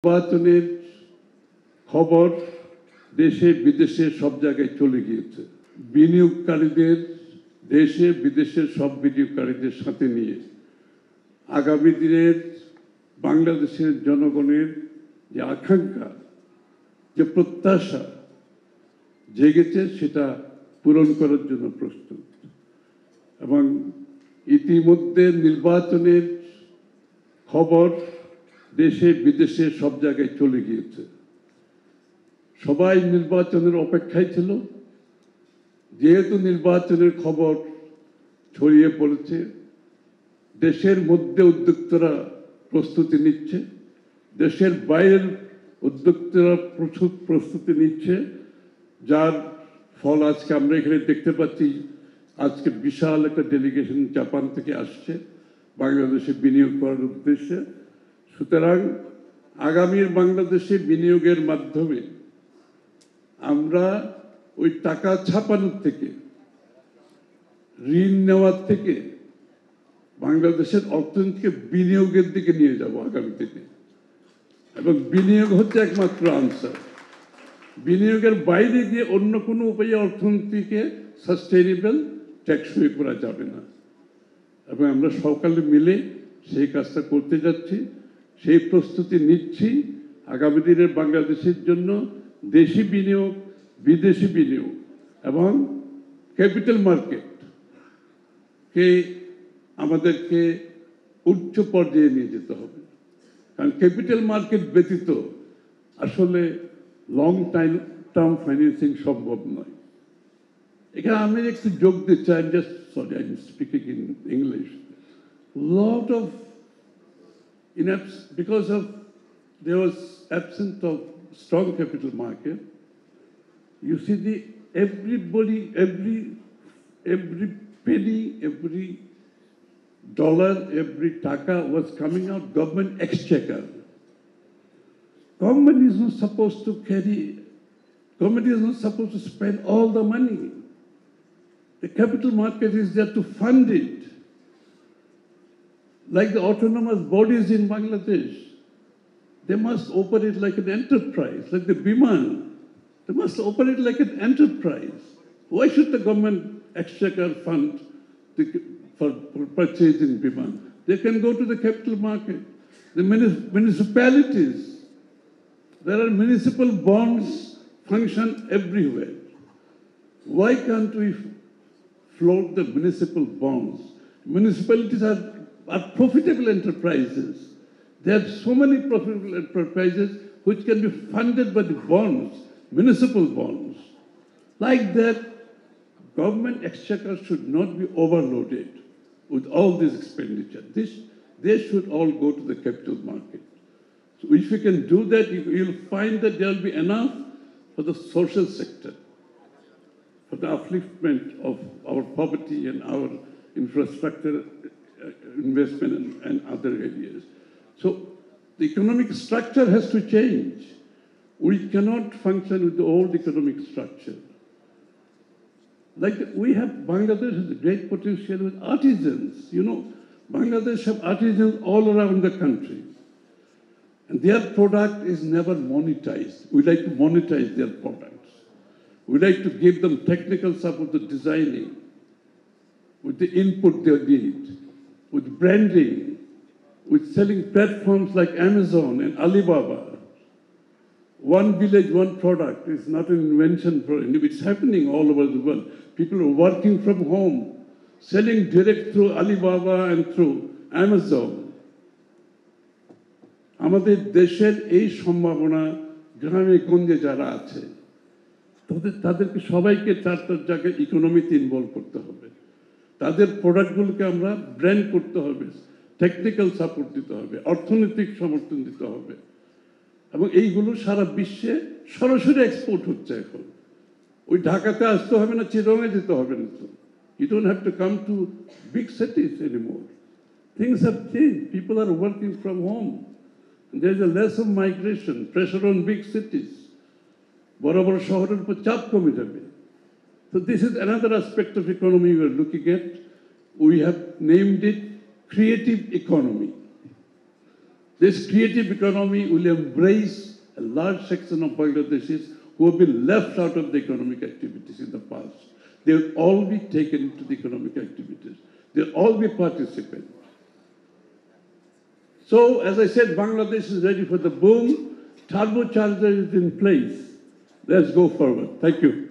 নির্বাচনের খবর দেশে বিদেশে সব জায়গায় চলে গিয়েছে। বিনিয়োগকারীদের দেশে বিদেশের সব বিনিয়োগকারীদের সাথে নিয়ে আগামী দিনের বাংলাদেশের জনগণের যে আকাঙ্ক্ষা, যে প্রত্যাশা জেগেছে সেটা পূরণ করার জন্য প্রস্তুত। এবং ইতিমধ্যে নির্বাচনের খবর দেশে বিদেশে সব জায়গায় চলে গিয়েছে। সবাই নির্বাচনের অপেক্ষায় ছিল। যেহেতু নির্বাচনের খবর ছড়িয়ে পড়েছে, দেশের মধ্যে উদ্যোক্তারা প্রস্তুতি নিচ্ছে, দেশের বাইরের উদ্যোক্তারা প্রচুর প্রস্তুতি নিচ্ছে, যার ফল আজকে আমরা এখানে দেখতে পাচ্ছি। আজকে বিশাল একটা ডেলিগেশন জাপান থেকে আসছে বাংলাদেশে বিনিয়োগ করার উদ্দেশ্যে। সুতরাং আগামীর বাংলাদেশে বিনিয়োগের মাধ্যমে আমরা ওই টাকা ছাপানোর থেকে, ঋণ নেওয়ার থেকে বাংলাদেশের অর্থনীতিকে বিনিয়োগের দিকে নিয়ে যাব আগামী দিনে। এবং বিনিয়োগ হচ্ছে একমাত্র আনসার। বিনিয়োগের বাইরে গিয়ে অন্য কোনো উপায়ে অর্থনীতিকে সাস্টেইনেবল, টেকসই করা যাবে না। এবং আমরা সকালে মিলে সেই কাজটা করতে যাচ্ছি, সেই প্রস্তুতি নিচ্ছি আগামী দিনের বাংলাদেশের জন্য। দেশি বিনিয়োগ, বিদেশি বিনিয়োগ এবং ক্যাপিটাল মার্কেটকে আমাদেরকে উচ্চ পর্যায়ে নিয়ে যেতে হবে। কারণ ক্যাপিটাল মার্কেট ব্যতীত আসলে লং টার্ম ফাইন্যান্সিং সম্ভব নয়। এখানে আমি একটু যোগ দিতে চাই, just sorry I am speaking in English. Lot of because there was absence of strong capital market, you see everybody, every penny, every dollar, every taka was coming out government exchequer. Government is not supposed to spend all the money. The capital market is there to fund it. Like the autonomous bodies in Bangladesh, they must operate like an enterprise, like the Biman. They must operate like an enterprise. Why should the government exchequer fund for purchasing Biman? They can go to the capital market. The municipalities, there are municipal bonds function everywhere. Why can't we float the municipal bonds? Municipalities are profitable enterprises. There are so many profitable enterprises which can be funded by the bonds, municipal bonds. Like that, government exchequer should not be overloaded with all this expenditure. They should all go to the capital market. So if we can do that, you'll find that there will be enough for the social sector, for the upliftment of our poverty and our infrastructure investment and other areas. So the economic structure has to change. We cannot function with the old economic structure. Like Bangladesh has great potential with artisans. You know, Bangladesh have artisans all around the country. And their product is never monetized. We like to monetize their products. We like to give them technical support to designing, with the input they need, with branding, with selling platforms like Amazon and Alibaba. One village, one product is not an invention for any. It's happening all over the world. People are working from home, selling direct through Alibaba and through Amazon. আমাদের দেশের এই সম্ভাবনা গ্রামে গঞ্জে যারা আছে তাদেরকে সবাইকে চার জায়গায় ইকোনমিতে ইনভলভ করতে হবে। তাদের প্রোডাক্টগুলোকে আমরা ব্র্যান্ড করতে হবে, টেকনিক্যাল সাপোর্ট দিতে হবে, অর্থনৈতিক সমর্থন দিতে হবে। এবং এইগুলো সারা বিশ্বে সরাসরি এক্সপোর্ট হচ্ছে এখন। ওই ঢাকাতে আসতে হবে না, চিরঙে যেতে হবে না। তো you don't have to come to big cities anymore. Things have change. People are working from home. There is a less of migration, pressure on big cities. বড় বড় শহরের উপর চাপ কমে যাবে। So this is another aspect of economy we are looking at. We have named it creative economy. This creative economy will embrace a large section of Bangladeshis who have been left out of the economic activities in the past. They'll all be taken into the economic activities. They'll all be participants. So, as I said, Bangladesh is ready for the boom. Turbocharger is in place. Let's go forward. Thank you.